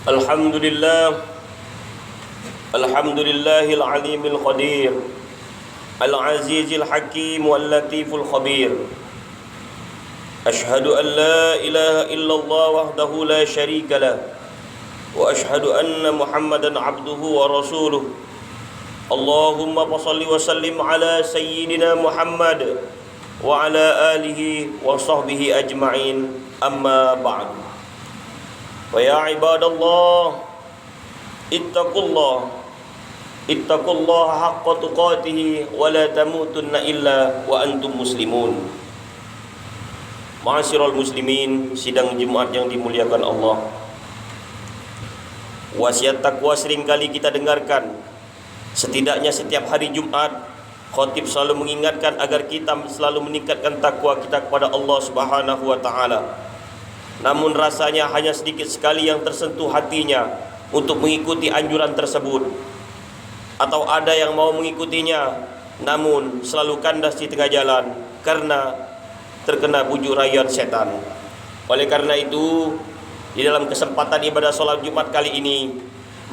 Alhamdulillah, Alhamdulillahil alimil qadir, Al-azizil hakim wal latiful khabir. Ashhadu an la ilaha illallah wahdahu la syarika lah, wa ashhadu anna Muhammadan abduhu wa rasuluh. Allahumma salli wa sallim ala sayyidina Muhammad wa ala alihi wa sahbihi ajma'in. Amma ba'du. Wa ya ibadallah, ittaqullaha haqqa tuqatih wa la tamutunna illa wa antum muslimun. Ma'asyiral muslimin, sidang Jumat yang dimuliakan Allah. Wasiat takwa seringkali kita dengarkan. Setidaknya setiap hari Jumat, khatib selalu mengingatkan agar kita selalu meningkatkan takwa kita kepada Allah Subhanahu wa taala. Namun rasanya hanya sedikit sekali yang tersentuh hatinya untuk mengikuti anjuran tersebut. Atau ada yang mau mengikutinya, namun selalu kandas di tengah jalan karena terkena bujuk rayuan setan. Oleh karena itu, di dalam kesempatan ibadah sholat Jumat kali ini,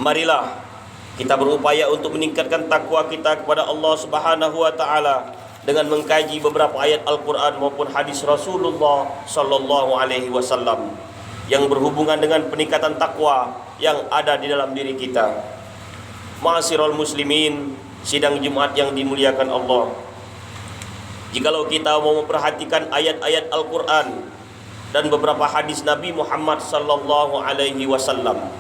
marilah kita berupaya untuk meningkatkan takwa kita kepada Allah Subhanahu wa taala dengan mengkaji beberapa ayat Al-Quran maupun hadis Rasulullah sallallahu alaihi wasallam yang berhubungan dengan peningkatan takwa yang ada di dalam diri kita. Ma'asyiral muslimin, sidang Jumat yang dimuliakan Allah. Jikalau kita mau memperhatikan ayat-ayat Al-Quran dan beberapa hadis Nabi Muhammad sallallahu alaihi wasallam,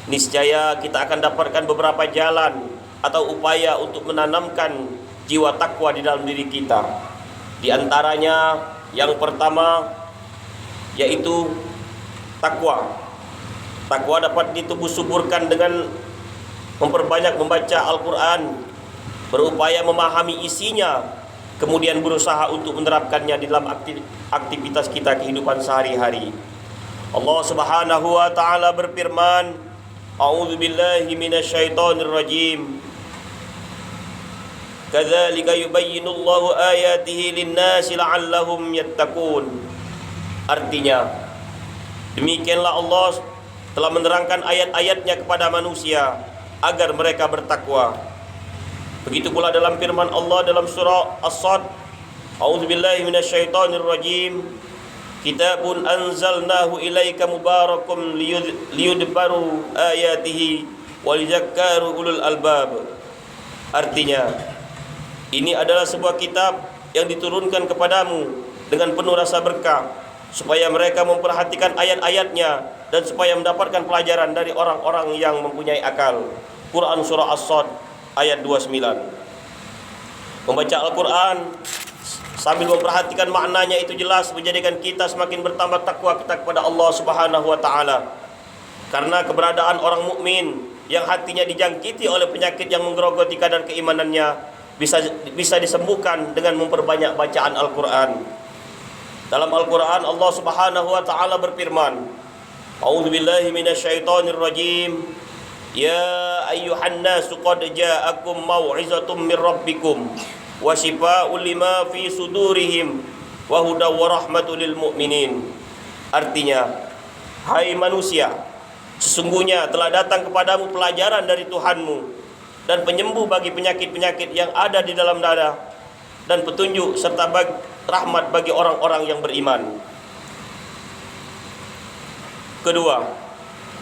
niscaya kita akan dapatkan beberapa jalan atau upaya untuk menanamkan jiwa takwa di dalam diri kita. Di antaranya yang pertama yaitu takwa. Takwa dapat ditubuh-suburkan dengan memperbanyak membaca Al-Quran, berupaya memahami isinya, kemudian berusaha untuk menerapkannya di dalam aktivitas kita kehidupan sehari-hari. Allah Subhanahu wa taala berfirman, A'udzu billahi minasyaitonir rajim. Kadzalika yubayyinullahu ayatihi lin-nasi la'allahum yattaqun. Artinya, demikianlah Allah telah menerangkan ayat-ayatnya kepada manusia agar mereka bertakwa. Begitu pula dalam firman Allah dalam surah As-Sad, A'udzu billahi minasyaitonir rajim. Kitabun anzalnahu ilaika mubarakum liyudbaru ayatihi waliyadhakkaru ulul albab. Artinya, ini adalah sebuah kitab yang diturunkan kepadamu dengan penuh rasa berkah, supaya mereka memperhatikan ayat-ayatnya dan supaya mendapatkan pelajaran dari orang-orang yang mempunyai akal. Quran surah As-Sad ayat 29. Membaca Al-Quran sambil memperhatikan maknanya itu jelas menjadikan kita semakin bertambah takwa kita kepada Allah Subhanahu wa taala. Karena keberadaan orang mukmin yang hatinya dijangkiti oleh penyakit yang menggerogoti kadar keimanannya bisa disembuhkan dengan memperbanyak bacaan Al-Quran. Dalam Al-Quran Allah Subhanahu wa taala berfirman, A'udzu billahi minasyaitonir rajim. Ya ayyuhan nasu qad ja'akum mau'izatum mir rabbikum wa shifaa'un lima fi sudurihim wa hudaw wa rahmatul lil mu'minin. Artinya, hai manusia, sesungguhnya telah datang kepadamu pelajaran dari Tuhanmu dan penyembuh bagi penyakit-penyakit yang ada di dalam dada, dan petunjuk serta rahmat bagi orang-orang yang beriman. Kedua,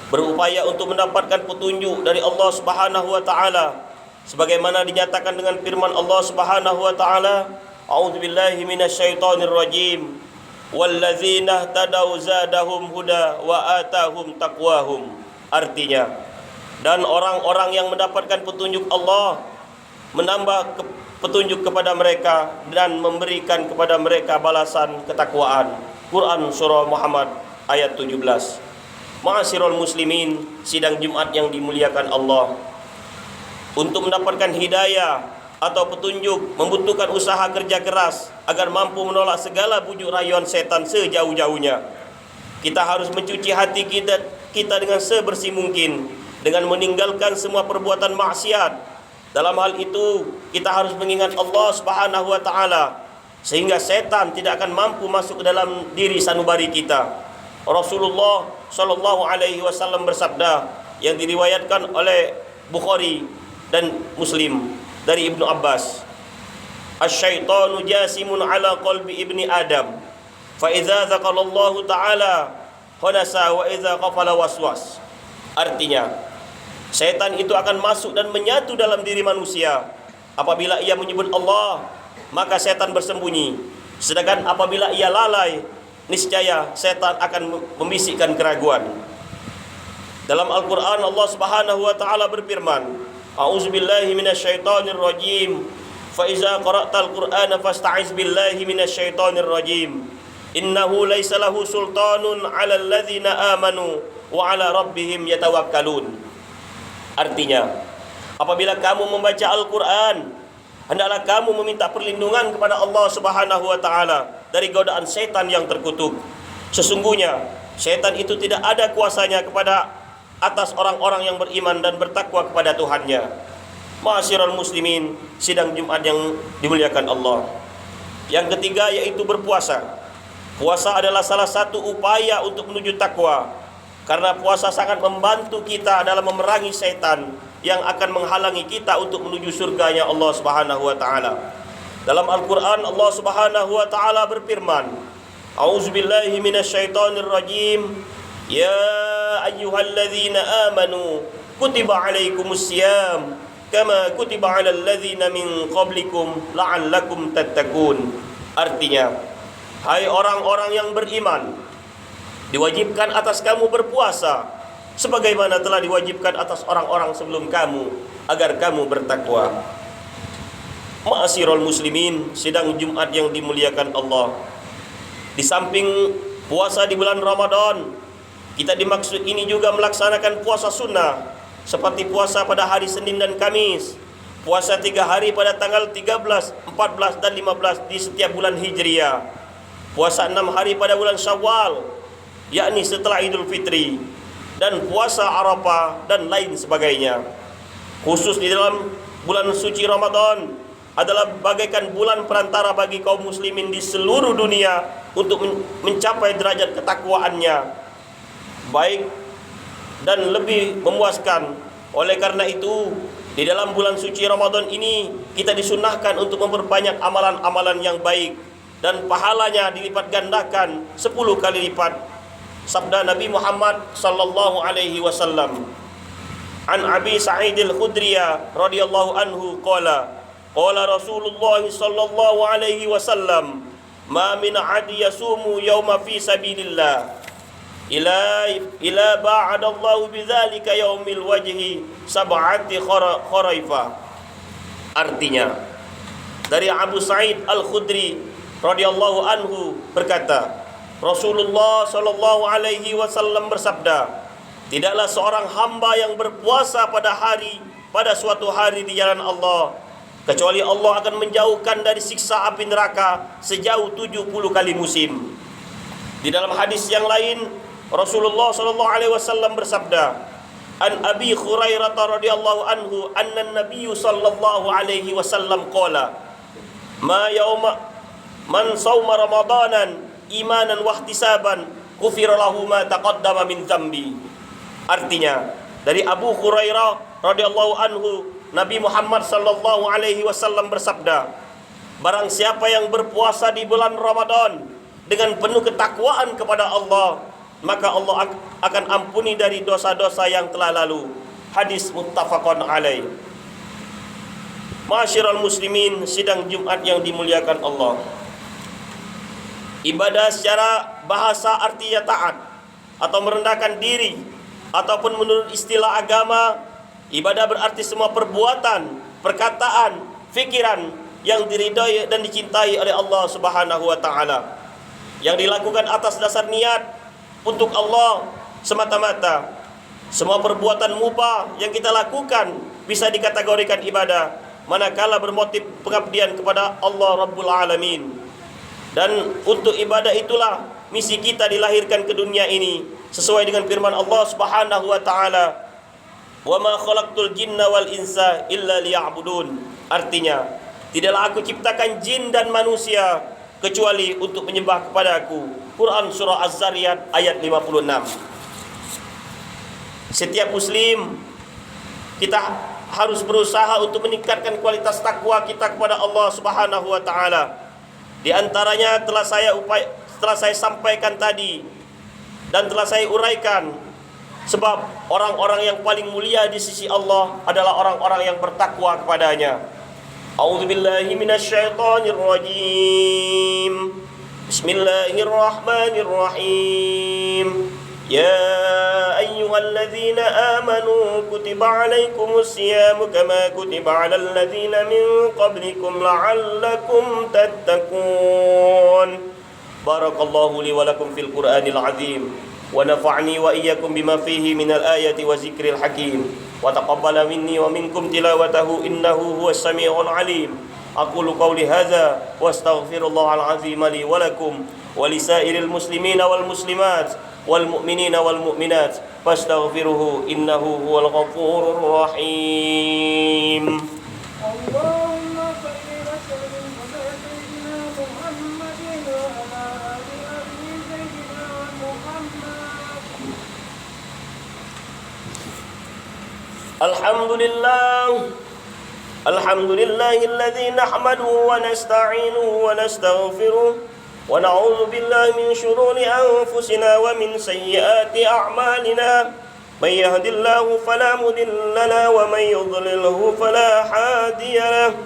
berupaya untuk mendapatkan petunjuk dari Allah Subhanahu wa taala sebagaimana dinyatakan dengan firman Allah Subhanahu wa taala, A'udzu billahi minasyaitonir rajim. Walladzina ihtadaw zadahum huda wa atahum taqwahum. Artinya, dan orang-orang yang mendapatkan petunjuk Allah menambah petunjuk kepada mereka dan memberikan kepada mereka balasan ketakwaan. Quran surah Muhammad ayat 17. Ma'asyiral muslimin, sidang Jumat yang dimuliakan Allah. Untuk mendapatkan hidayah atau petunjuk membutuhkan usaha kerja keras agar mampu menolak segala bujuk rayuan setan sejauh-jauhnya. Kita harus mencuci hati kita dengan sebersih mungkin dengan meninggalkan semua perbuatan maksiat. Dalam hal itu, kita harus mengingat Allah Subhanahu wa taala sehingga setan tidak akan mampu masuk ke dalam diri sanubari kita. Rasulullah sallallahu alaihi wasallam bersabda yang diriwayatkan oleh Bukhari dan Muslim dari Ibnu Abbas, "Asy-syaitanu jasimun ala qalbi ibni Adam, fa idza dzaqalallahu ta'ala khanasa wa idza qafala waswas." Artinya, setan itu akan masuk dan menyatu dalam diri manusia. Apabila ia menyebut Allah, maka setan bersembunyi. Sedangkan apabila ia lalai, niscaya setan akan membisikkan keraguan. Dalam Al-Quran Allah Subhanahu wa taala berfirman, "A'udzubillahi minasyaitonir rajim. Fa iza qara'tal Qur'ana fasta'iz billahi minasyaitonir rajim. Innahu laisa lahu sultanun 'alal ladzina amanu wa 'ala rabbihim yatawakkalun." Artinya, apabila kamu membaca Al-Quran, hendaklah kamu meminta perlindungan kepada Allah Subhanahu wa taala dari godaan setan yang terkutuk. Sesungguhnya setan itu tidak ada kuasanya kepada atas orang-orang yang beriman dan bertakwa kepada Tuhannya. Ma'asyiral muslimin, sidang Jumat yang dimuliakan Allah. Yang ketiga yaitu berpuasa. Puasa adalah salah satu upaya untuk menuju takwa, karena puasa sangat membantu kita dalam memerangi setan yang akan menghalangi kita untuk menuju surganya Allah Subhanahu wa taala. Dalam Al-Qur'an Allah Subhanahu wa taala berfirman, "A'udzubillahi minasyaitonir rajim. Ya ayyuhalladzina amanu kutiba 'alaikumusiyam kama kutiba 'alal ladzina min qablikum la'allakum tattaqun." Artinya, hai orang-orang yang beriman, diwajibkan atas kamu berpuasa sebagaimana telah diwajibkan atas orang-orang sebelum kamu agar kamu bertakwa. Ma'asyiral muslimin, sidang Jumat yang dimuliakan Allah. Di samping puasa di bulan Ramadan, kita dimaksud ini juga melaksanakan puasa sunnah seperti puasa pada hari Senin dan Kamis, puasa 3 hari pada tanggal 13, 14 dan 15 di setiap bulan Hijriah, puasa 6 hari pada bulan Syawal, yakni setelah Idul Fitri, dan puasa Arafah dan lain sebagainya. Khusus di dalam bulan suci Ramadan adalah bagaikan bulan perantara bagi kaum muslimin di seluruh dunia untuk mencapai derajat ketakwaannya baik dan lebih memuaskan. Oleh karena itu, di dalam bulan suci Ramadan ini kita disunahkan untuk memperbanyak amalan-amalan yang baik dan pahalanya dilipat gandakan 10 kali lipat. Sabda Nabi Muhammad sallallahu alaihi wasallam, "An Abi Sa'id al-Khudri radhiyallahu anhu qala Rasulullah sallallahu alaihi wasallam, ma min 'abdin yasumu yawma fi sabilillah ila ba'adallahu bidzalika yaumil wajhi sab'ati khuraifa." Artinya, dari Abu Sa'id al-Khudri radhiyallahu anhu berkata, Rasulullah sallallahu alaihi wasallam bersabda, "Tidaklah seorang hamba yang berpuasa pada suatu hari di jalan Allah, kecuali Allah akan menjauhkan dari siksa api neraka sejauh 70 kali musim." Di dalam hadis yang lain, Rasulullah sallallahu alaihi wasallam bersabda, "An Abi Hurairah radhiyallahu anhu anna an-nabiy sallallahu alaihi wasallam qala, ma yauma man shauma ramadanan imanan wa ihtisaban ghufira lahu ma taqaddama min dzambi." Artinya, dari Abu Hurairah radhiyallahu anhu, Nabi Muhammad sallallahu alaihi wasallam bersabda, "Barang siapa yang berpuasa di bulan Ramadan dengan penuh ketakwaan kepada Allah, maka Allah akan ampuni dari dosa-dosa yang telah lalu." Hadis muttafaqun alaih. Ma'asyiral muslimin, sidang Jumat yang dimuliakan Allah. Ibadah secara bahasa artinya taat atau merendahkan diri, ataupun menurut istilah agama, ibadah berarti semua perbuatan, perkataan, fikiran yang diridhai dan dicintai oleh Allah Subhanahu wa taala, yang dilakukan atas dasar niat untuk Allah semata-mata. Semua perbuatan mubah yang kita lakukan bisa dikategorikan ibadah, manakala bermotif pengabdian kepada Allah Rabbul Alamin. Dan untuk ibadah itulah misi kita dilahirkan ke dunia ini, sesuai dengan firman Allah Subhanahu wa taala, "Wa ma khalaqtul jinna wal insa illa liya'budun." Artinya, tidaklah aku ciptakan jin dan manusia kecuali untuk menyembah kepada aku. Quran surah Az-Zariyat ayat 56. Setiap muslim kita harus berusaha untuk meningkatkan kualitas takwa kita kepada Allah Subhanahu wa taala. Di antaranya telah saya sampaikan tadi dan telah saya uraikan, sebab orang-orang yang paling mulia di sisi Allah adalah orang-orang yang bertakwa kepadanya. A'udzubillahi minasyaitonirrajim. Bismillahirrahmanirrahim. Ya ayyuhalladzina amanu kutiba alaikumus siyamu kama kutiba alal ladzina min qablikum la'allakum tattaqun. Barakallahu li wa lakum fil Qur'anil azim wa nafa'ni wa iyyakum bima fihi minal ayati wa zikril hakim wa taqabbala minni wa minkum tilawatahu innahu huwas samiul alim. Aqulu qawli hadza wa astaghfirullahal azim li wa lakum wa lisairil muslimina wal muslimat wal mu'minina wal mu'minat fastaghfiruhu innahu huwal ghafurur rahim. Allahumma salli wa sallim ala sayyidina Muhammadin wa ala ali sayyidina Muhammad. Alhamdulillahilladzi nahmaduhu wa nasta'inuhu wa nastaghfiruh wa na'udzu billahi min shururi anfusina wa min sayyiati a'malina. Man yahdihillahu fala mudilla lahu wa man yudlilhu fala hadiya lahu.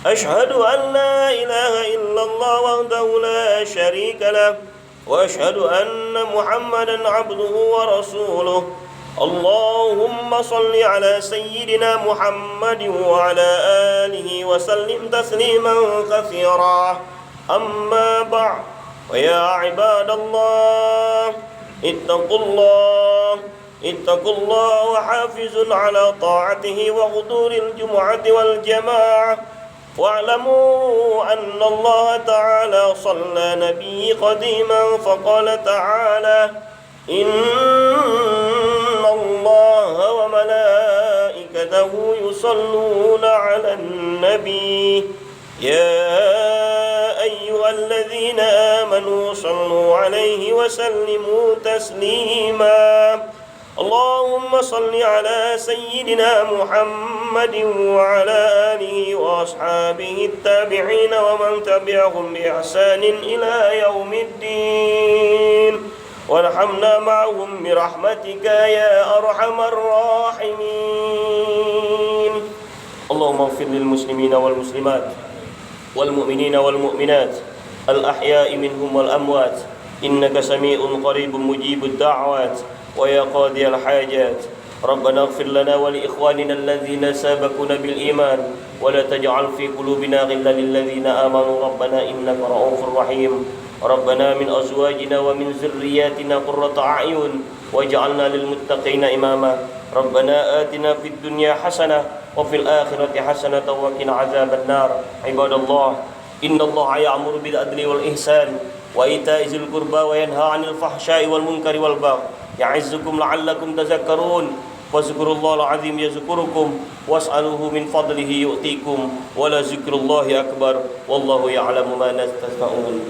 Ashhadu an la ilaha illallah wahdahu la syarika lahu wa ashhadu anna Muhammadan 'abduhu wa rasuluh. Allahumma salli ala sayyidina Muhammadin wa ala alihi wa sallim tasliman katsira. Amma ba'd, wa ya ibadallah ittaqullah wa hafizun ala ta'atihi wa huduril jumu'ati wal jama'ah. Wa'lamu anna Allah ta'ala salla nabiyyi qadiman faqala ta'ala inna Allah wa malaikatahu yusalluna 'alan nabi ya ayyuhalladzina amanu sallu 'alaihi wa sallimu taslima. Allahumma salli ala sayyidina Muhammadin wa ala alihi wa ashabihi at-tabi'in wa man tabi'ahum bi ihsanin ila yaumiddin. Warhamna ma'hum bi rahmatika ya arhamar rahimin. Allahumma ighfir lil muslimina wal muslimat wal mu'minina wal mu'minat al ahya'i minhum wal amwat innaka sami'un qaribun mujibud da'wat wa ya qadiyal hajat. Rabbana ighfir lana wa li ikhwanina alladhina sabaquna bil iman wa la taj'al fi qulubina ghillan lil ladzina amanu rabbana innaka ra'ufur rahim. Rabbana min azwajina wa min zurriyyatina qurrata a'yun waj'alna lil muttaqina imama. Rabbana atina fid dunya hasanah wa fil akhirati hasanah wa qina adzaban nar. Ibadallah, innallaha ya'muru bil adli wal ihsan wa ita'i dzil qurba wa yanha 'anil fahsya'i wal munkari wal baghi. Ya'izzukum la'allakum tadhakkarun. Fazkurullahal azim yazkurukum was'aluhu min fadlihi yu'tikum wa la zikrullahi akbar wallahu ya'lamu ma tasna'un.